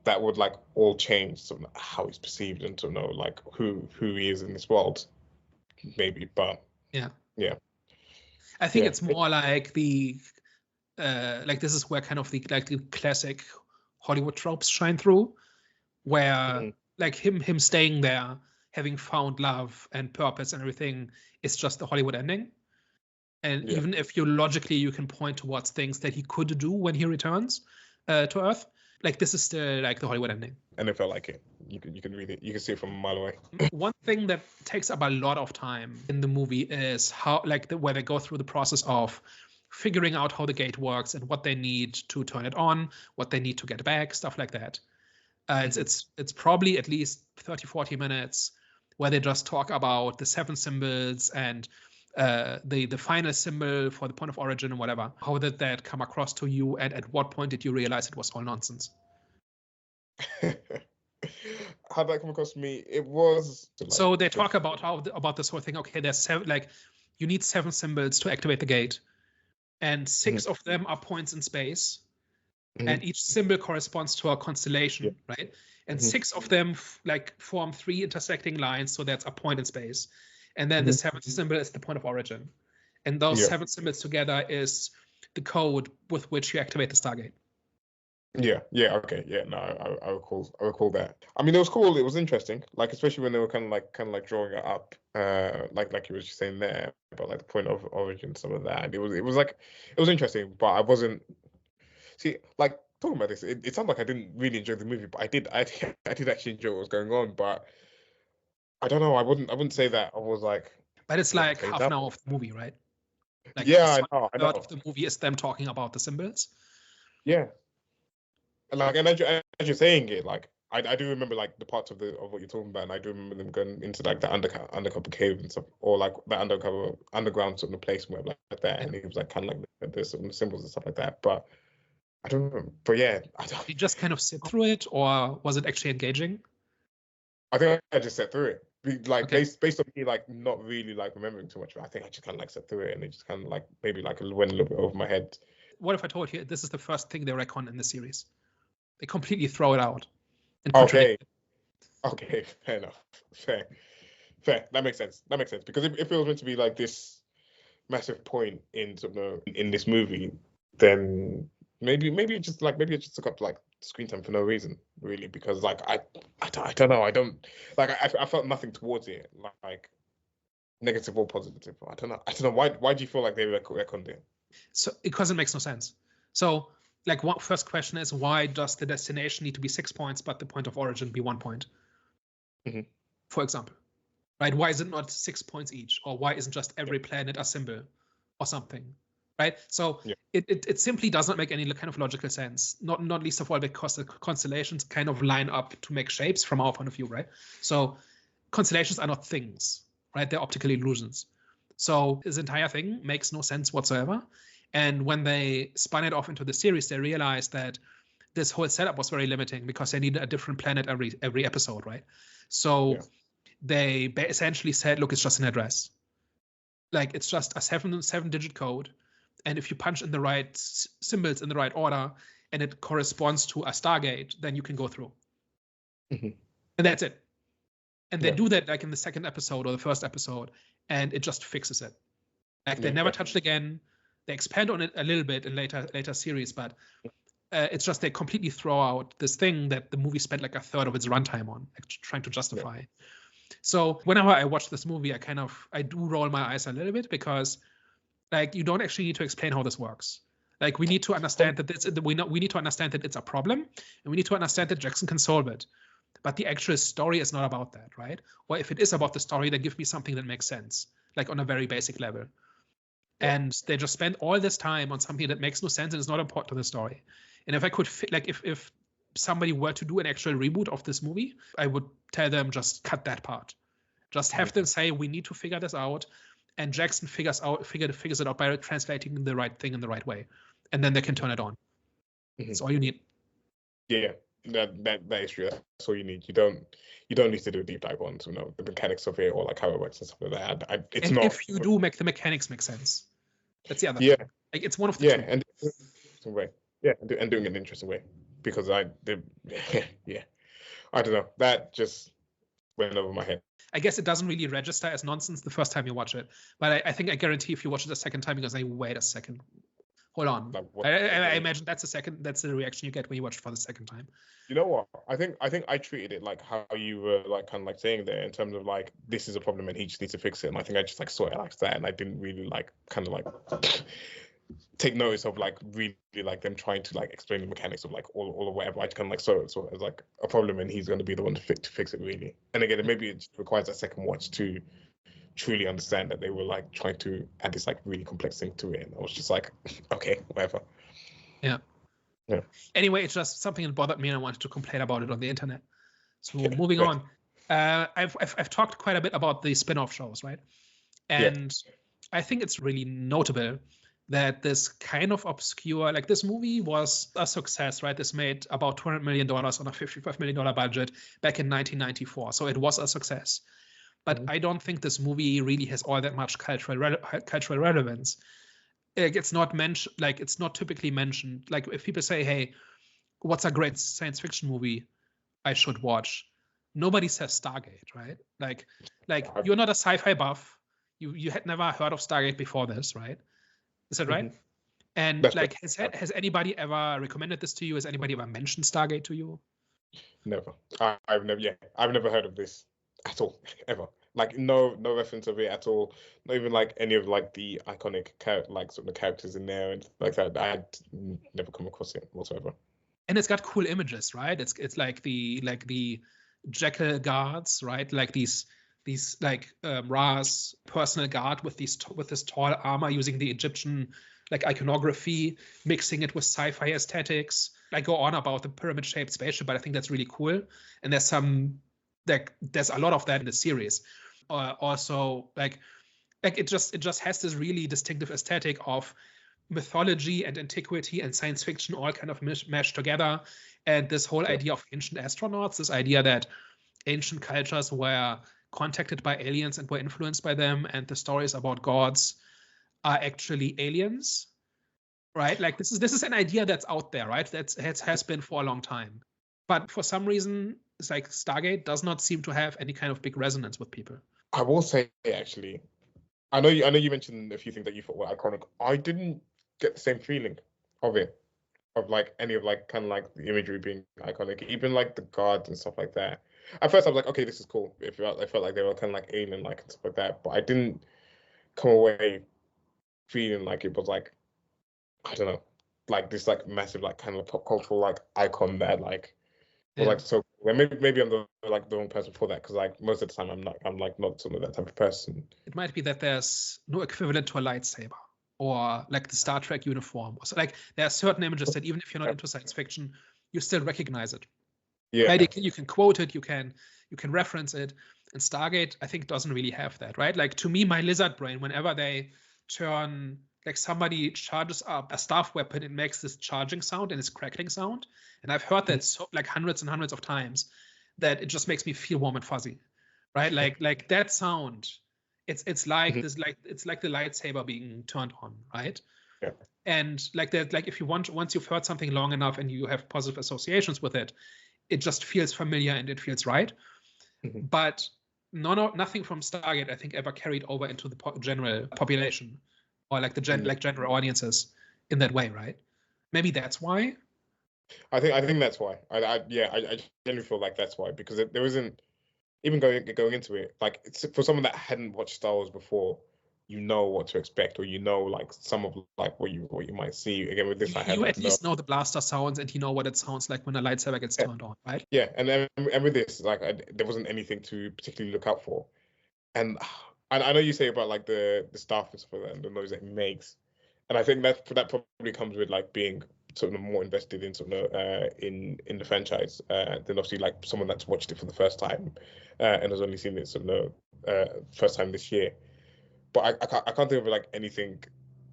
that would like all change how he's perceived and like who he is in this world, maybe. But yeah, I think it's more like the like this is where kind of the classic Hollywood tropes shine through, where like him staying there, having found love and purpose and everything, is just the Hollywood ending. And even if you can point towards things that he could do when he returns to Earth, like this is still like the Hollywood ending. And it felt like it. You can read it. You can see it from a mile away. One thing that takes up a lot of time in the movie is how where they go through the process of figuring out how the gate works and what they need to turn it on, what they need to get back, stuff like that. It's probably at least 30-40 minutes where they just talk about the 7 symbols and the final symbol for the point of origin and whatever. How did that come across to you, and at what point did you realize it was all nonsense? how did that come across to me? It was so they talk about about this whole thing. Okay, there's 7, like you need 7 symbols to activate the gate, and 6 of them are points in space, and each symbol corresponds to a constellation, right? And 6 of them like form 3 intersecting lines, so that's a point in space, and then the 7th symbol is the point of origin, and those 7 symbols together is the code with which you activate the Stargate. Okay. No, I recall that. I mean, it was cool. It was interesting, like especially when they were kind of like drawing it up, like you were just saying there about like the point of origin, some of that. And it was interesting, but I wasn't. See, like talking about this, it sounded like I didn't really enjoy the movie, but I did actually enjoy what was going on. But I don't know. I wouldn't say that I was like. But it's like half an hour of the movie, right? Like I know. A lot of the movie is them talking about the symbols. Yeah. Like, and as you're saying it, like I do remember like the parts of what you're talking about, and I do remember them going into like the undercover cave and stuff, or like the underground sort of place where like that, and it was like kind of like there's some symbols and stuff like that. But I don't remember. But yeah, Did you just kind of sit through it, or was it actually engaging? I think I just sat through it. Like based on me like not really like remembering too much, but I think I just kind of like sat through it, and it just kind of like maybe like went a little bit over my head. What if I told you this is the first thing they retcon in the series? They completely throw it out. Okay, fair enough. Fair. That makes sense. Because if it was meant to be like this massive point in this movie, then maybe it just took up like screen time for no reason, really. Because like I don't know. I felt nothing towards it, like negative or positive. I don't know. Why do you feel like they retconned it? So because it makes no sense. So. Like, first question is, why does the destination need to be 6 points, but the point of origin be 1 point? For example, right? Why is it not 6 points each? Or why isn't just every planet a symbol or something, right? So it simply does not make any kind of logical sense, not least of all because the constellations kind of line up to make shapes from our point of view, right? So constellations are not things, right? They're optical illusions. So this entire thing makes no sense whatsoever. And when they spun it off into the series, they realized that this whole setup was very limiting because they needed a different planet every episode, right? So they essentially said, look, it's just an address. Like, it's just a seven-digit code. And if you punch in the right symbols in the right order and it corresponds to a Stargate, then you can go through. And that's it. And they do that like in the second episode or the first episode, and it just fixes it. Like, they never touched again. They expand on it a little bit in later series, but it's just they completely throw out this thing that the movie spent like a third of its runtime on, like, trying to justify. So whenever I watch this movie, I do roll my eyes a little bit because, like, you don't actually need to explain how this works. Like, we need to understand that we need to understand that it's a problem, and we need to understand that Jackson can solve it. But the actual story is not about that, right? Or if it is about the story, then give me something that makes sense, like on a very basic level. And they just spend all this time on something that makes no sense and is not important to the story. And if I could if somebody were to do an actual reboot of this movie, I would tell them just cut that part. Just have them say, we need to figure this out. And Jackson figures it out by translating the right thing in the right way. And then they can turn it on. That's all you need. Yeah, that is true. That's all you need. You don't need to do a deep dive on the mechanics of it or like how it works and stuff like that. If you do make the mechanics make sense. That's the other thing. Like, it's one of the two. And interesting way. Yeah, and doing it in an interesting way. Because I don't know. That just went over my head. I guess it doesn't really register as nonsense the first time you watch it. But I guarantee if you watch it a second time, you're going to say, wait a second. Hold on. Like, I imagine that's the reaction you get when you watch it for the second time. You know what? I think I treated it like how you were like kind of like saying there in terms of like this is a problem and he just needs to fix it. And I think I just like saw it like that, and I didn't really like kind of like take notice of like really like them trying to like explain the mechanics of like all or whatever. I just kind of like saw it as like a problem, and he's going to be the one to fix it really. And again, maybe it just requires a second watch to truly understand that they were like trying to add this like really complex thing to it, and I was just like, okay, whatever. Yeah. Anyway, it's just something that bothered me, and I wanted to complain about it on the internet. So moving on, I've talked quite a bit about the spin-off shows, right? And I think it's really notable that this kind of obscure, like this movie was a success, right? This made about $200 million on a $55 million budget back in 1994. So it was a success. But I don't think this movie really has all that much cultural relevance. It's not mentioned, like it's not typically mentioned. Like if people say, hey, what's a great science fiction movie I should watch? Nobody says Stargate, right? Like you're not a sci-fi buff. You had never heard of Stargate before this, right? Is that right? And That's like, right. has anybody ever recommended this to you? Has anybody ever mentioned Stargate to you? Never. I've never heard of this at all, ever. Like no reference of it at all. Not even like any of like the iconic like sort of characters in there and like that. I'd never come across it whatsoever. And it's got cool images, right? It's like the Jekyll guards, right? Like these like Ra's personal guard with this tall armor using the Egyptian like iconography, mixing it with sci-fi aesthetics. I go on about the pyramid-shaped spaceship, but I think that's really cool. And there's a lot of that in the series. Also, like it just has this really distinctive aesthetic of mythology and antiquity and science fiction all kind of meshed together. And this whole idea of ancient astronauts, this idea that ancient cultures were contacted by aliens and were influenced by them, and the stories about gods are actually aliens, right? Like this is an idea that's out there, right? That has been for a long time. But for some reason, it's like Stargate does not seem to have any kind of big resonance with people. I will say actually, I know you mentioned a few things that you thought were iconic. I didn't get the same feeling of it, of like any of like kind of like the imagery being iconic, even like the guards and stuff like that. At first I was like, okay, this is cool. I felt like they were kind of like alien like and stuff like that, but I didn't come away feeling like it was like, I don't know, like this like massive like kind of pop cultural like icon that like was like so. Maybe I'm the wrong person for that, because like most of the time I'm not sort of that type of person. It might be that there's no equivalent to a lightsaber or like the Star Trek uniform. So like there are certain images that even if you're not into science fiction, you still recognize it. Yeah, right? You can quote it, you can reference it. And Stargate, I think, doesn't really have that, right? Like to me, my lizard brain, whenever they turn, like somebody charges up a staff weapon, it makes this charging sound and this crackling sound. And I've heard that so, like hundreds and hundreds of times, that it just makes me feel warm and fuzzy, right? Like that sound, it's like this, like it's like the lightsaber being turned on, right? Yeah. And like that, like if you once you've heard something long enough and you have positive associations with it, it just feels familiar and it feels right. But nothing from Stargate, I think, ever carried over into the general population or like the general audiences in that way, right? Maybe that's why. I think that's why. I generally feel like that's why, because there isn't, even going into it, like it's for someone that hadn't watched Star Wars before, you know what to expect, or you know like some of like what you might see. Again with this, you at least know the blaster sounds and you know what it sounds like when a lightsaber gets turned on, right? Yeah, and with this, like there wasn't anything to particularly look out for, and I know you say about like the staff and stuff like that and the noise that it makes, and I think that probably comes with like being sort of more invested in sort of in the franchise than obviously like someone that's watched it for the first time and has only seen it sort of first time this year. But I can't think of like anything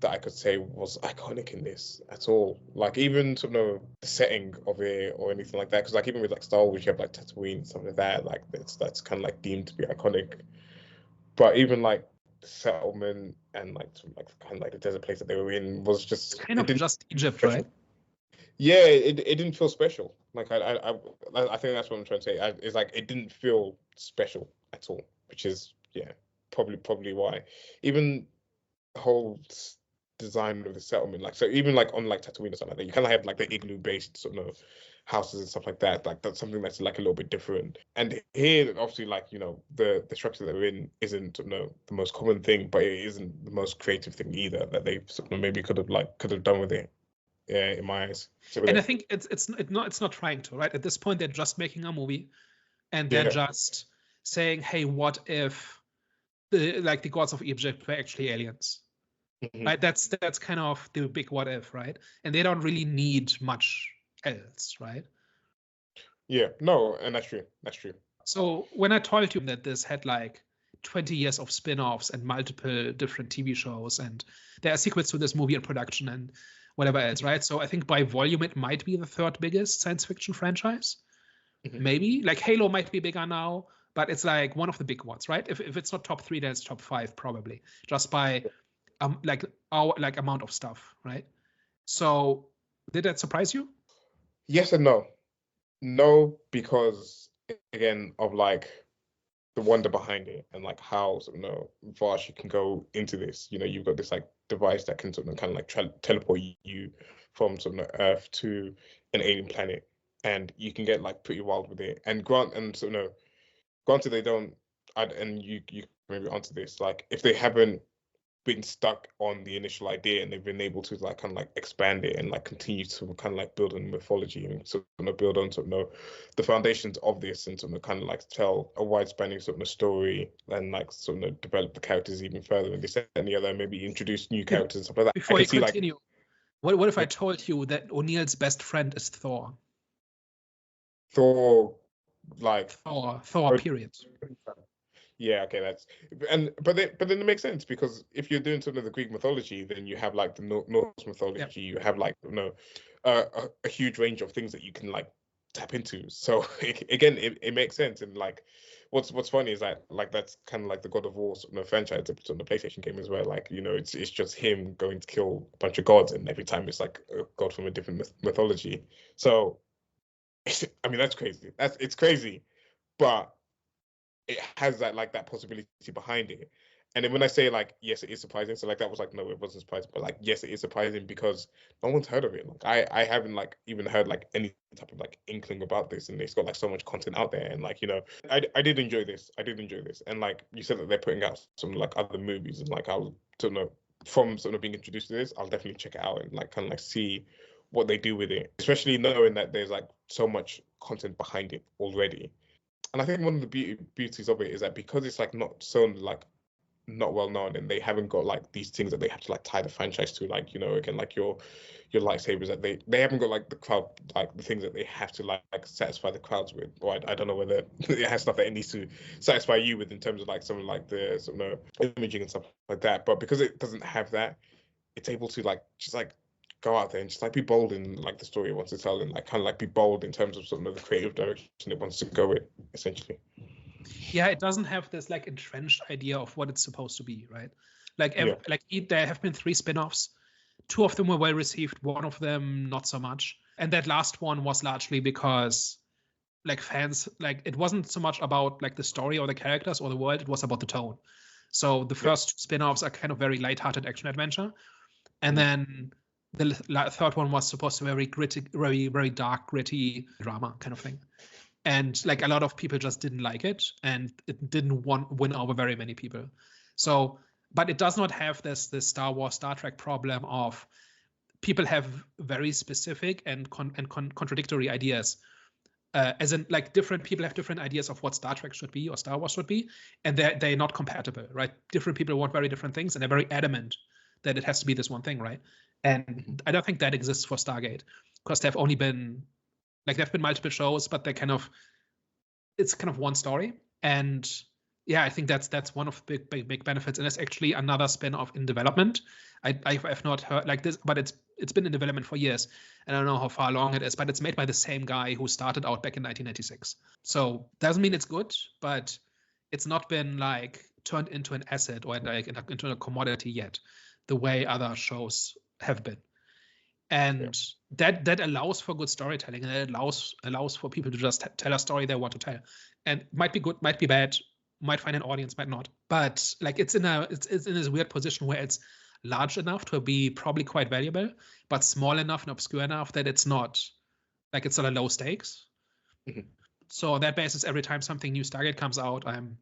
that I could say was iconic in this at all. Like even sort of the setting of it or anything like that. Because like even with like Star Wars, you have like Tatooine and stuff like that. Like that's kind of like deemed to be iconic. But even like the settlement and like kind of like the desert place that they were in was just kind of just Egypt, right? Yeah, it didn't feel special. Like I think that's what I'm trying to say. It's like it didn't feel special at all, which is probably why. Even the whole design of the settlement, like so even like on like Tatooine or something like that, you kind of have like the igloo based sort of houses and stuff like that. Like that's something that's like a little bit different. And here, obviously, like the structure that we're in isn't the most common thing, but it isn't the most creative thing either that they sort of maybe could have done with it. Yeah, in my eyes. And I think it's not trying to, right? At this point, they're just making a movie, and they're just saying, "Hey, what if the gods of Egypt were actually aliens?" Right? That's kind of the big what if, right? And they don't really need much else, right? Yeah, no, and that's true. That's true. So when I told you that this had like 20 years of spin-offs and multiple different TV shows, and there are sequels to this movie in production and whatever else, right? So I think by volume it might be the third biggest science fiction franchise. Maybe like Halo might be bigger now, but it's like one of the big ones, right? If it's not top 3, then it's top 5 probably, just by like our like amount of stuff, right? So did that surprise you? Yes and no. No, because again of like the wonder behind it and like how vast you can go into this. You've got this like device that can kind of like teleport you from Earth to an alien planet, and you can get like pretty wild with it. And granted they don't. And you maybe answer this, like if they haven't been stuck on the initial idea and they've been able to like kind of like expand it and like continue to kind of like build on mythology and build on the foundations of this and kind of like tell a wide spanning story and like develop the characters even further and this and the other, maybe introduce new characters and stuff like that. Before you continue, what if I told you that O'Neill's best friend is Thor? Thor, like Thor period. Yeah, okay, but then it makes sense, because if you're doing the Greek mythology, then you have like the Norse mythology, you have like a huge range of things that you can like tap into. So again, it makes sense. And like what's funny is that like that's kind of like the God of War franchise on the PlayStation game as well. Like it's just him going to kill a bunch of gods, and every time it's like a god from a different mythology. So I mean that's crazy. It's crazy, but it has that possibility behind it. And then when I say like yes, it is surprising, so like that was like no, it wasn't surprising, but like yes, it is surprising because no one's heard of it. Like I haven't like even heard like any type of like inkling about this, and it's got like so much content out there. And like I did enjoy this. And like you said that they're putting out some like other movies, and like I'll from being introduced to this, I'll definitely check it out and like kind of like see what they do with it, especially knowing that there's like so much content behind it already. And I think one of the beauties of it is that because it's like not well known, and they haven't got like these things that they have to like tie the franchise to, like again like your lightsabers, that they haven't got like the crowd, like the things that they have to like satisfy the crowds with. Or I don't know whether it has stuff that it needs to satisfy you with in terms of like some of like the imaging and stuff like that. But because it doesn't have that, it's able to like just like go out there and just like be bold in like the story it wants to tell, and like kind of like be bold in terms of the creative direction it wants to go with, essentially. Yeah, it doesn't have this like entrenched idea of what it's supposed to be, right? Like there have been 3 spin-offs. 2 of them were well received, 1 of them not so much. And that last one was largely because like fans, like it wasn't so much about like the story or the characters or the world, it was about the tone. So the first 2 spin-offs are kind of very lighthearted action adventure. And then the third one was supposed to be very gritty, very dark, gritty drama kind of thing. And like a lot of people just didn't like it, and it didn't win over very many people. So, but it does not have this Star Wars, Star Trek problem of people have very specific and contradictory ideas. As in, like different people have different ideas of what Star Trek should be or Star Wars should be, and they're not compatible, right? Different people want very different things, and they're very adamant that it has to be this one thing, right? And I don't think that exists for Stargate, because there have been multiple shows, but it's kind of one story. And yeah, I think that's one of the big benefits. And it's actually another spin-off in development. I've not heard like this, but it's been in development for years, and I don't know how far along it is, but it's made by the same guy who started out back in 1996. So doesn't mean it's good, but it's not been like turned into an asset or like into a commodity yet, the way other shows have been. And that allows for good storytelling, and it allows for people to just tell a story they want to tell. And might be good, might be bad, might find an audience, might not. But like it's in this weird position where it's large enough to be probably quite valuable, but small enough and obscure enough that it's not a low stakes. So on that basis, every time something new Stargate comes out, I'm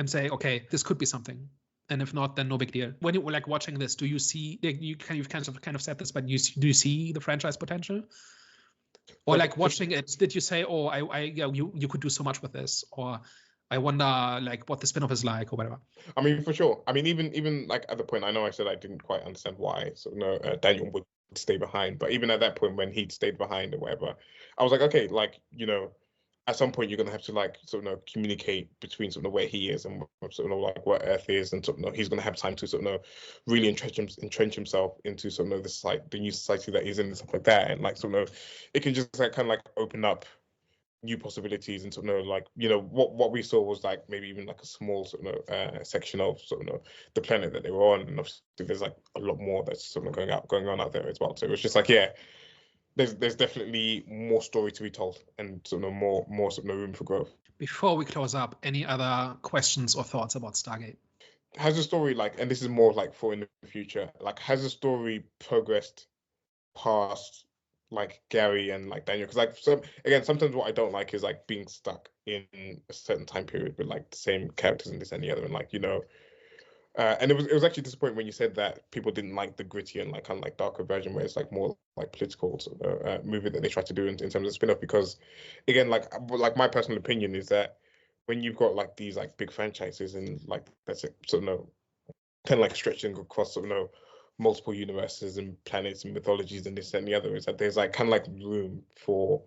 saying, okay, this could be something. And if not, then no big deal. When you were like watching this, do you see you've kind of said this, but do you see the franchise potential? Or like watching it, did you say, oh, you could do so much with this, or I wonder like what the spin-off is like or whatever? I mean, for sure. I mean, even like at the point, I know I said I didn't quite understand why Daniel would stay behind, but even at that point when he'd stayed behind or whatever, I was like, okay, like at some point you're gonna have to like sort of communicate between sort of where he is and sort of like where Earth is, and sort of he's gonna have time to sort of really entrench himself into sort of this like the new society that he's in and stuff like that, and like sort of it can just like kind of like open up new possibilities and sort of like what we saw was like maybe even like a small sort of section of sort of the planet that they were on, and obviously there's like a lot more that's sort of going on out there as well. So it was just like there's definitely more story to be told and sort of more sort of room for growth. Before we close up, any other questions or thoughts about Stargate? Has the story like, and this is more like for in the future, like has the story progressed past like Gary and like Daniel? Because like sometimes what I don't like is like being stuck in a certain time period with like the same characters and this and the other, and like and it was actually disappointing when you said that people didn't like the gritty and like kind of like darker version where it's like more like political sort of movie that they tried to do in terms of spin-off. Because again, like my personal opinion is that when you've got like these like big franchises and like that's it, sort of kind of like stretching across sort of multiple universes and planets and mythologies and this and the other, is that there's like kind of like room for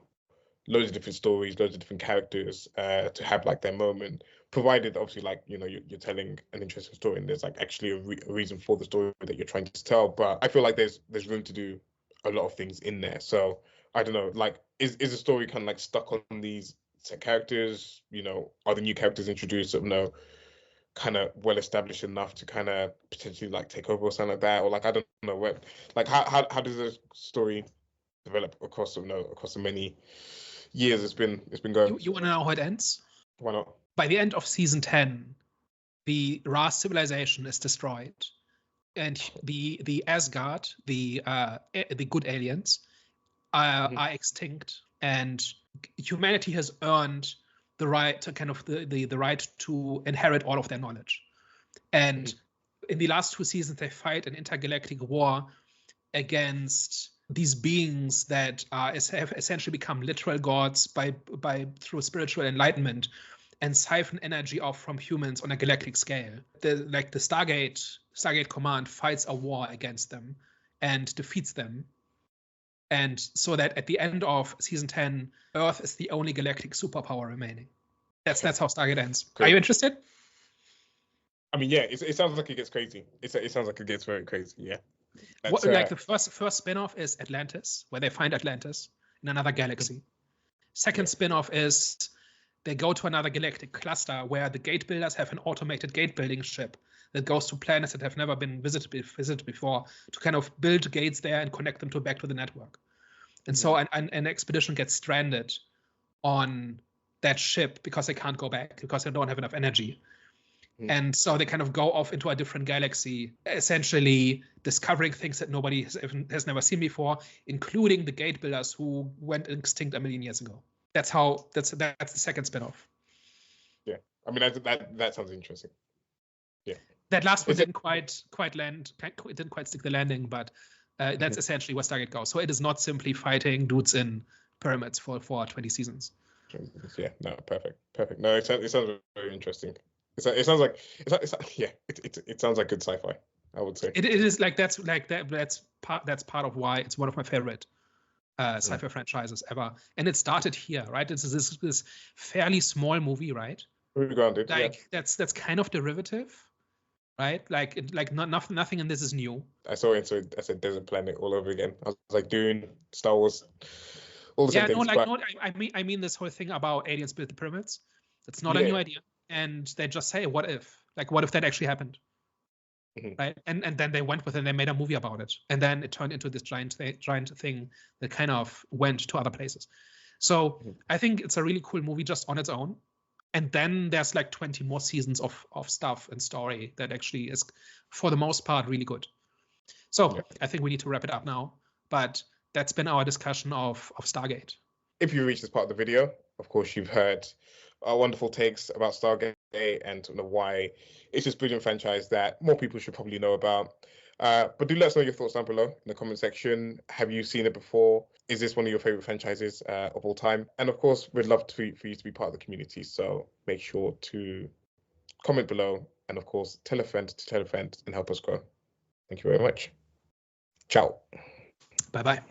loads of different stories, loads of different characters to have like their moment, provided obviously like you're telling an interesting story and there's like actually a reason for the story that you're trying to tell. But I feel like there's room to do a lot of things in there. So I don't know, like is the story kind of like stuck on these set characters? Are the new characters introduced sort of kind of well established enough to kind of potentially like take over or something like that? Or like I don't know what, like how does the story develop across across the many years it's been going? You want to know how it ends? Why not? By the end of season 10, the Ra civilization is destroyed, and the Asgard, the good aliens, are extinct, and humanity has earned the right to kind of the right to inherit all of their knowledge. And in the last 2 seasons, they fight an intergalactic war against these beings that have essentially become literal gods by through spiritual enlightenment, and siphon energy off from humans on a galactic scale. The Stargate Command fights a war against them and defeats them. And so that at the end of season 10, Earth is the only galactic superpower remaining. That's how Stargate ends. Great. Are you interested? I mean, yeah, it sounds like it gets crazy. It sounds like it gets very crazy. Yeah. Like the first spin-off is Atlantis, where they find Atlantis in another galaxy. Second spin-off is they go to another galactic cluster where the gate builders have an automated gate building ship that goes to planets that have never been visited before to kind of build gates there and connect them back to the network. And so an expedition gets stranded on that ship because they can't go back, because they don't have enough energy. And so they kind of go off into a different galaxy, essentially discovering things that nobody has never seen before, including the gate builders who went extinct 1 million years ago. That's the second spin-off. Yeah, I mean that sounds interesting. Yeah, that last one didn't quite land. It didn't quite stick the landing, but that's essentially where Stargate goes. So it is not simply fighting dudes in pyramids for 20 seasons. Yeah, no, perfect. No, it sounds very interesting. It sounds like it sounds like good sci-fi, I would say. It is like that's part of why it's one of my favorite sci-fi franchises ever. And it started here, right? It's this fairly small movie, right? Grounded, like that's kind of derivative, right? Like nothing in this is new. I saw it, so I said Desert Planet all over again. I was like Dune, Star Wars, all the same things. I mean this whole thing about aliens built the pyramids. It's not a new idea. And they just say, what if? Like, what if that actually happened? Right? And then they went with it and they made a movie about it. And then it turned into this giant thing that kind of went to other places. So I think it's a really cool movie just on its own. And then there's like 20 more seasons of stuff and story that actually is, for the most part, really good. So I think we need to wrap it up now. But that's been our discussion of Stargate. If you reach this part of the video, of course, you've heard our wonderful takes about Stargate and why it's this brilliant franchise that more people should probably know about. But do let us know your thoughts down below in the comment section. Have you seen it before? Is this one of your favorite franchises of all time? And of course, we'd love for you to be part of the community. So make sure to comment below. And of course, tell a friend to tell a friend and help us grow. Thank you very much. Ciao. Bye-bye.